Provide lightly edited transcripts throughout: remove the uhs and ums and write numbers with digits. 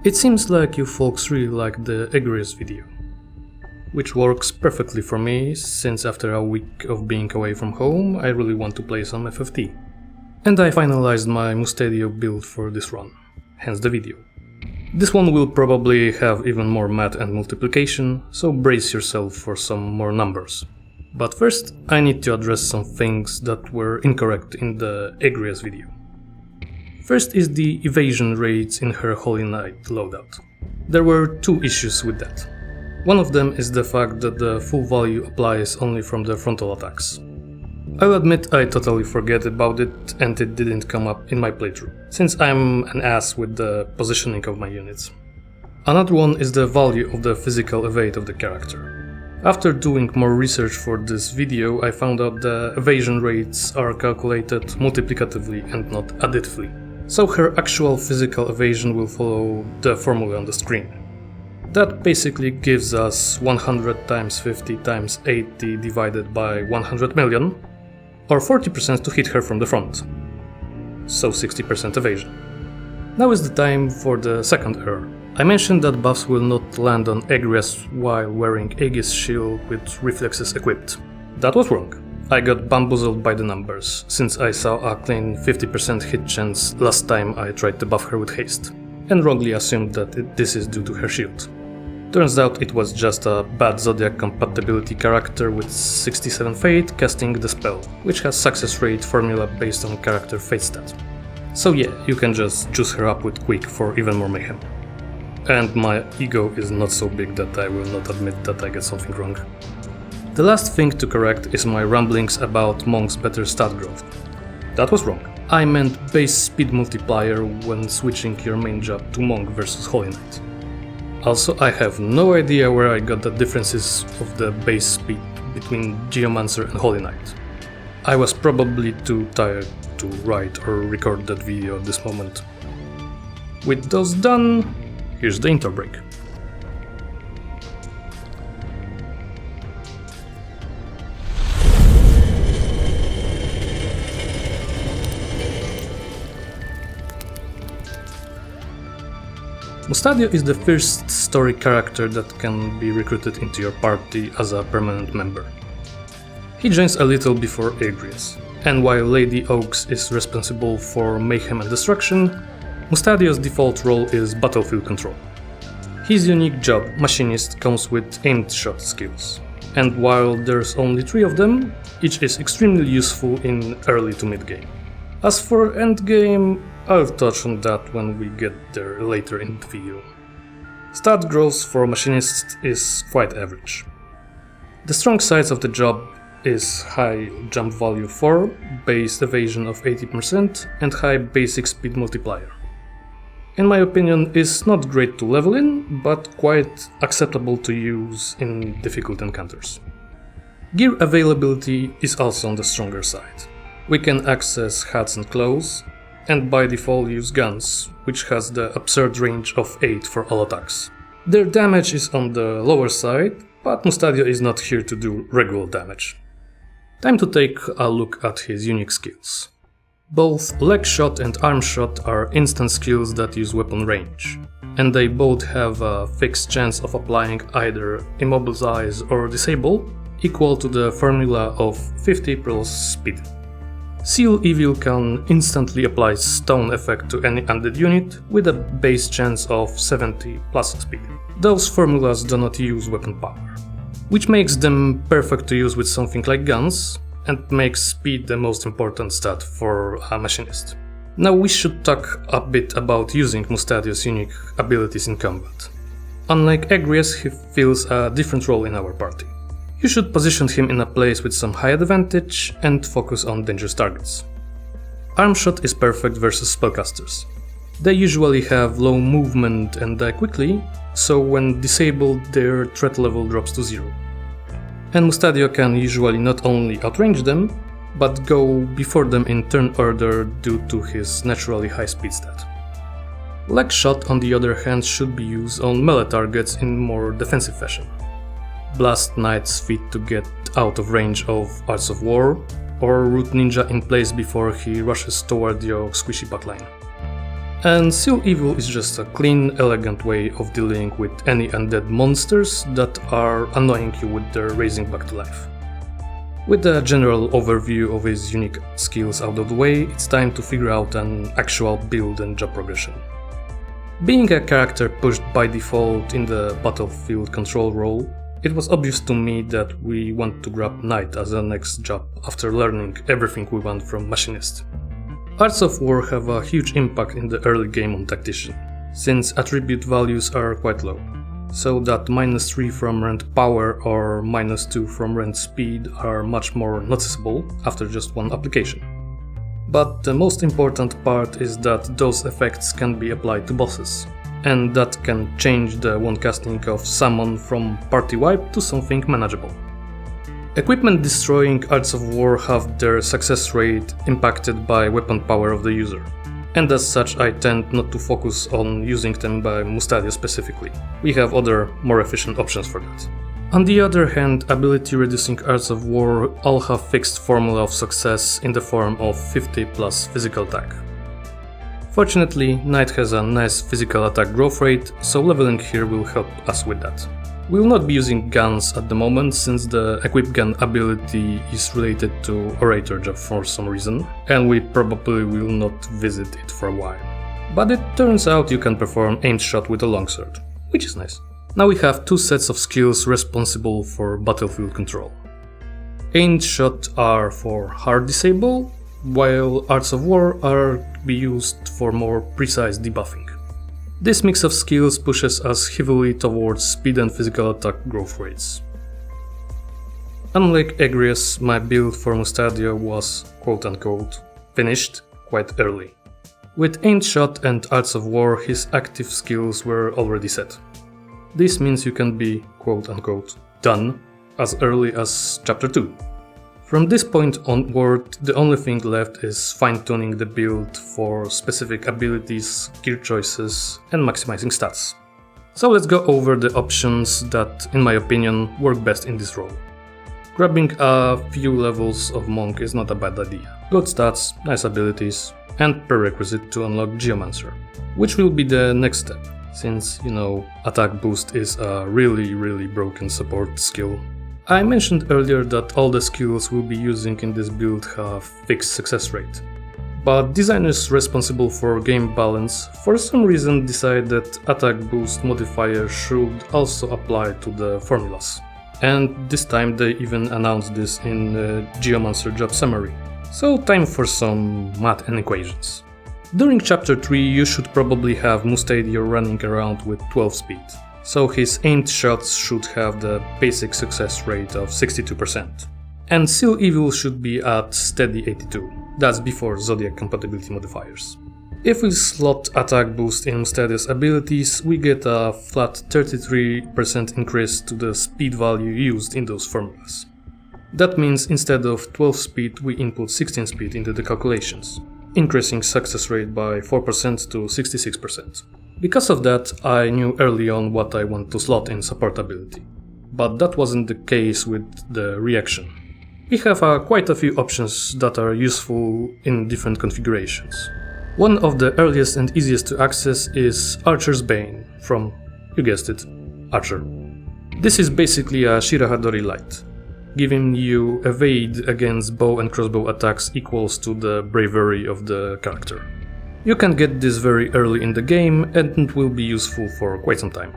It seems like you folks really like the Ivalice video, which works perfectly for me, since after a week of being away from home I really want to play some FFT. And I finalized my Mustadio build for this run, hence the video. This one will probably have even more math and multiplication, so brace yourself for some more numbers. But first, I need to address some things that were incorrect in the Ivalice video. First is the evasion rates in her Holy Knight loadout. There were two issues with that. One of them is the fact that the full value applies only from the frontal attacks. I'll admit I totally forget about it and it didn't come up in my playthrough, since I'm an ass with the positioning of my units. Another one is the value of the physical evade of the character. After doing more research for this video, I found out the evasion rates are calculated multiplicatively and not additively. So her actual physical evasion will follow the formula on the screen. That basically gives us 100 times 50 times 80 divided by 100 million, or 40% to hit her from the front. So 60% evasion. Now is the time for the second error. I mentioned that buffs will not land on Ivalice while wearing Aegis shield with reflexes equipped. That was wrong. I got bamboozled by the numbers, since I saw a clean 50% hit chance last time I tried to buff her with haste, and wrongly assumed that this is due to her shield. Turns out it was just a bad Zodiac compatibility character with 67 Fate casting the spell, which has success rate formula based on character Fate stat. So yeah, you can just juice her up with Quick for even more mayhem. And my ego is not so big that I will not admit that I get something wrong. The last thing to correct is my ramblings about Monk's better stat growth. That was wrong. I meant base speed multiplier when switching your main job to Monk versus Holy Knight. Also, I have no idea where I got the differences of the base speed between Geomancer and Holy Knight. I was probably too tired to write or record that video at this moment. With those done, here's the intro break. Mustadio is the first story character that can be recruited into your party as a permanent member. He joins a little before Ivalice, and while Lady Oaks is responsible for mayhem and destruction, Mustadio's default role is battlefield control. His unique job, Machinist, comes with aimed shot skills, and while there's only 3 of them, each is extremely useful in early to mid game. As for endgame, I'll touch on that when we get there later in the video. Stat growth for Machinist is quite average. The strong sides of the job is high jump value 4, base evasion of 80% and high basic speed multiplier. In my opinion, is not great to level in, but quite acceptable to use in difficult encounters. Gear availability is also on the stronger side. We can access hats and clothes, and by default use guns, which has the absurd range of 8 for all attacks. Their damage is on the lower side, but Mustadio is not here to do regular damage. Time to take a look at his unique skills. Both leg shot and arm shot are instant skills that use weapon range, and they both have a fixed chance of applying either immobilize or disable, equal to the formula of 50 plus speed. Seal Evil can instantly apply stone effect to any undead unit with a base chance of 70 plus speed. Those formulas do not use weapon power, which makes them perfect to use with something like guns, and makes speed the most important stat for a Machinist. Now we should talk a bit about using Mustadio's unique abilities in combat. Unlike Ivalice, he fills a different role in our party. You should position him in a place with some high advantage and focus on dangerous targets. Arm shot is perfect versus spellcasters. They usually have low movement and die quickly, so when disabled their threat level drops to 0. And Mustadio can usually not only outrange them, but go before them in turn order due to his naturally high speed stat. Leg shot on the other hand should be used on melee targets in more defensive fashion. Blast Knight's feat to get out of range of Arts of War, or root Ninja in place before he rushes toward your squishy backline. And Seal Evil is just a clean, elegant way of dealing with any undead monsters that are annoying you with their raising back to life. With the general overview of his unique skills out of the way, it's time to figure out an actual build and job progression. Being a character pushed by default in the battlefield control role, it was obvious to me that we want to grab Knight as a next job after learning everything we want from Machinist. Arts of War have a huge impact in the early game on Tactician, since attribute values are quite low, so that -3 from rend power or -2 from rend speed are much more noticeable after just one application. But the most important part is that those effects can be applied to bosses, and that can change the one casting of summon from party wipe to something manageable. Equipment destroying Arts of War have their success rate impacted by weapon power of the user, and as such I tend not to focus on using them by Mustadio specifically. We have other, more efficient options for that. On the other hand, ability reducing Arts of War all have fixed formula of success in the form of 50 plus physical attack. Fortunately, Knight has a nice physical attack growth rate, so leveling here will help us with that. We will not be using guns at the moment since the equip gun ability is related to Orator job for some reason, and we probably will not visit it for a while. But it turns out you can perform aimed shot with a longsword, which is nice. Now we have two sets of skills responsible for battlefield control. Aimed shot are for hard disable, while Arts of War are to be used for more precise debuffing. This mix of skills pushes us heavily towards speed and physical attack growth rates. Unlike Egrius, my build for Mustadio was quote-unquote finished quite early. With Aimed Shot and Arts of War, his active skills were already set. This means you can be quote-unquote done as early as Chapter 2. From this point onward, the only thing left is fine-tuning the build for specific abilities, gear choices, and maximizing stats. So let's go over the options that, in my opinion, work best in this role. Grabbing a few levels of Monk is not a bad idea. Good stats, nice abilities, and prerequisite to unlock Geomancer, which will be the next step, since, attack boost is a really broken support skill. I mentioned earlier that all the skills we'll be using in this build have fixed success rate. But designers responsible for game balance for some reason decide that attack boost modifier should also apply to the formulas. And this time they even announced this in the Geomancer job summary. So time for some math and equations. During chapter 3 you should probably have Mustadio running around with 12 speed. So his aimed shots should have the basic success rate of 62%. And Seal Evil should be at steady 82, that's before Zodiac compatibility modifiers. If we slot attack boost in Mustadio's abilities, we get a flat 33% increase to the speed value used in those formulas. That means instead of 12 speed we input 16 speed into the calculations, increasing success rate by 4% to 66%. Because of that, I knew early on what I want to slot in support ability, but that wasn't the case with the reaction. We have quite a few options that are useful in different configurations. One of the earliest and easiest to access is Archer's Bane from, you guessed it, Archer. This is basically a Shirahadori light, giving you evade against bow and crossbow attacks equals to the bravery of the character. You can get this very early in the game and it will be useful for quite some time.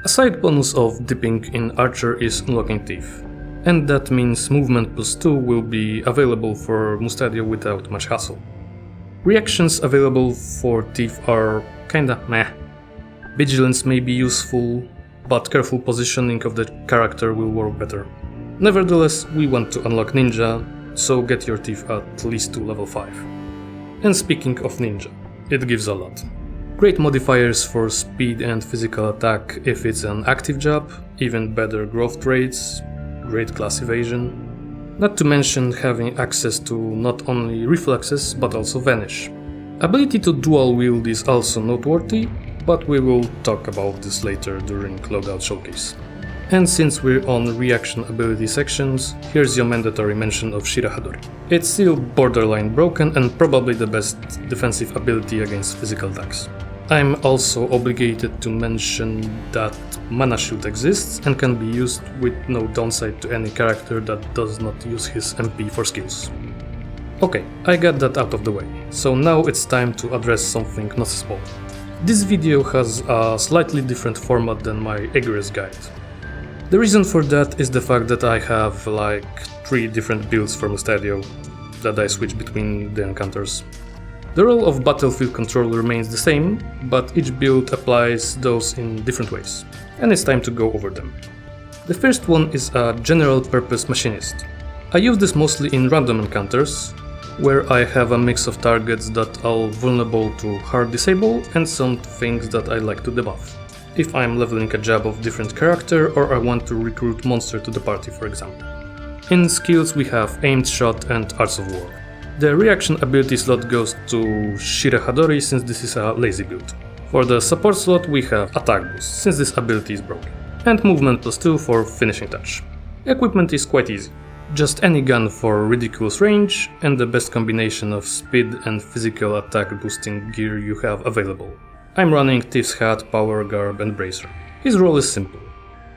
A side bonus of dipping in Archer is unlocking Thief, and that means movement +2 will be available for Mustadio without much hassle. Reactions available for Thief are kinda meh. Vigilance may be useful, but careful positioning of the character will work better. Nevertheless, we want to unlock Ninja, so get your Thief at least to level 5. And speaking of Ninja, it gives a lot. Great modifiers for speed and physical attack if it's an active job, even better growth rates, great class evasion. Not to mention having access to not only reflexes but also vanish. Ability to dual wield is also noteworthy, but we will talk about this later during Loadout showcase. And since we're on reaction ability sections, here's your mandatory mention of Shirahadori. It's still borderline broken and probably the best defensive ability against physical attacks. I'm also obligated to mention that Mana Shield exists and can be used with no downside to any character that does not use his MP for skills. Okay, I got that out of the way, so now it's time to address something noticeable. This video has a slightly different format than my Egress guide. The reason for that is the fact that I have like 3 different builds for Mustadio that I switch between the encounters. The role of battlefield control remains the same, but each build applies those in different ways, and it's time to go over them. The first one is a general purpose Machinist. I use this mostly in random encounters, where I have a mix of targets that are vulnerable to hard disable and some things that I like to debuff. If I'm leveling a job of different character or I want to recruit monster to the party, for example. In skills we have Aimed Shot and Arts of War. The reaction ability slot goes to Shirahadori since this is a lazy build. For the support slot we have Attack Boost since this ability is broken. And Movement +2 for finishing touch. Equipment is quite easy. Just any gun for ridiculous range and the best combination of speed and physical attack boosting gear you have available. I'm running Thief's Hat, Power Garb and Bracer. His role is simple.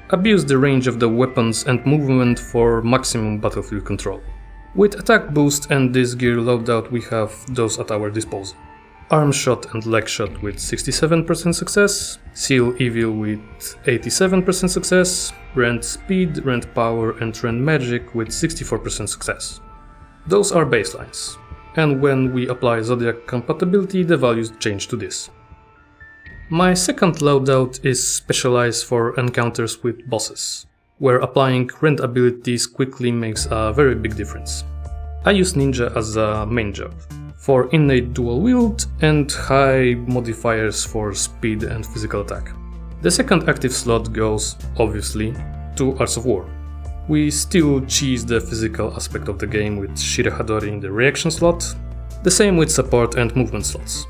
Abuse the range of the weapons and movement for maximum battlefield control. With attack boost and this gear loadout we have those at our disposal. Arm Shot and Leg Shot with 67% success, Seal Evil with 87% success, Rend Speed, Rend Power and Rend Magic with 64% success. Those are baselines, and when we apply Zodiac compatibility the values change to this. My second loadout is specialized for encounters with bosses, where applying Rend abilities quickly makes a very big difference. I use Ninja as a main job, for innate dual wield and high modifiers for speed and physical attack. The second active slot goes, obviously, to Arts of War. We still cheese the physical aspect of the game with Shirahadori in the reaction slot, the same with support and movement slots.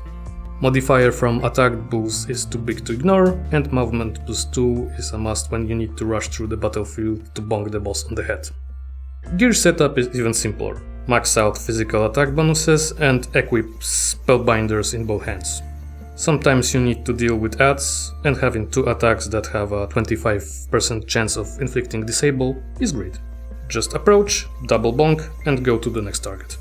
Modifier from attack boost is too big to ignore, and movement +2 is a must when you need to rush through the battlefield to bonk the boss on the head. Gear setup is even simpler. Max out physical attack bonuses and equip spellbinders in both hands. Sometimes you need to deal with adds, and having 2 attacks that have a 25% chance of inflicting disable is great. Just approach, double bonk and go to the next target.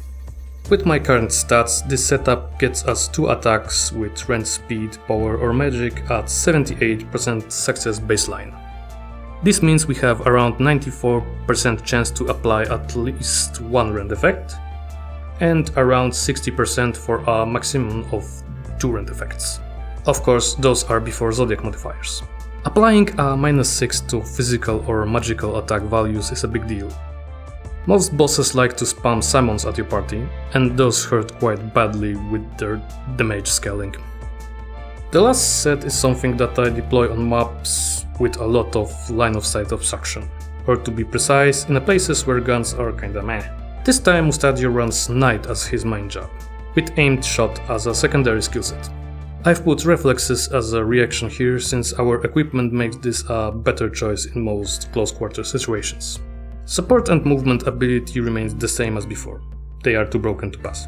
With my current stats, this setup gets us 2 attacks with Rend Speed, Power or Magic at 78% success baseline. This means we have around 94% chance to apply at least 1 Rend effect, and around 60% for a maximum of 2 Rend effects. Of course, those are before Zodiac modifiers. Applying a -6 to physical or magical attack values is a big deal. Most bosses like to spam summons at your party, and those hurt quite badly with their damage scaling. The last set is something that I deploy on maps with a lot of line of sight obstruction, or to be precise, in the places where guns are kinda meh. This time Mustadio runs Knight as his main job, with Aimed Shot as a secondary skill set. I've put Reflexes as a reaction here since our equipment makes this a better choice in most close quarter situations. Support and movement ability remains the same as before, they are too broken to pass.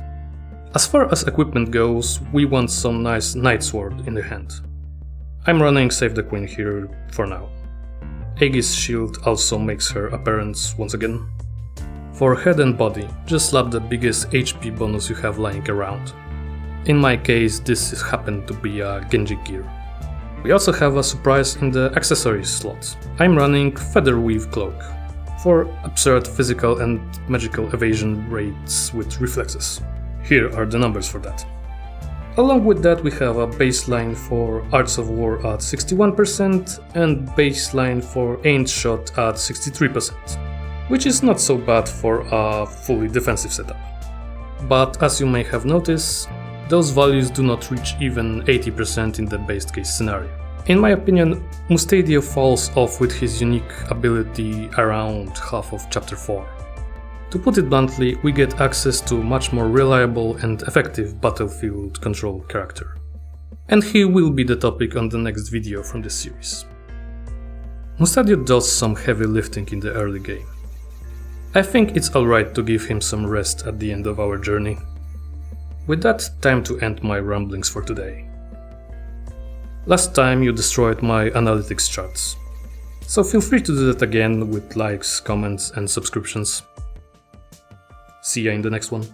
As far as equipment goes, we want some nice Knight Sword in the hand. I'm running Save the Queen here for now. Aegis Shield also makes her appearance once again. For head and body, just slap the biggest HP bonus you have lying around. In my case, this happened to be a Genji gear. We also have a surprise in the accessories slot. I'm running Featherweave Cloak, for absurd physical and magical evasion rates with reflexes. Here are the numbers for that. Along with that we have a baseline for Arts of War at 61% and baseline for Aimed Shot at 63%, which is not so bad for a fully defensive setup. But as you may have noticed, those values do not reach even 80% in the base case scenario. In my opinion, Mustadio falls off with his unique ability around half of Chapter 4. To put it bluntly, we get access to much more reliable and effective battlefield control character. And he will be the topic on the next video from this series. Mustadio does some heavy lifting in the early game. I think it's alright to give him some rest at the end of our journey. With that, time to end my ramblings for today. Last time you destroyed my analytics charts, so feel free to do that again with likes, comments and subscriptions. See ya in the next one.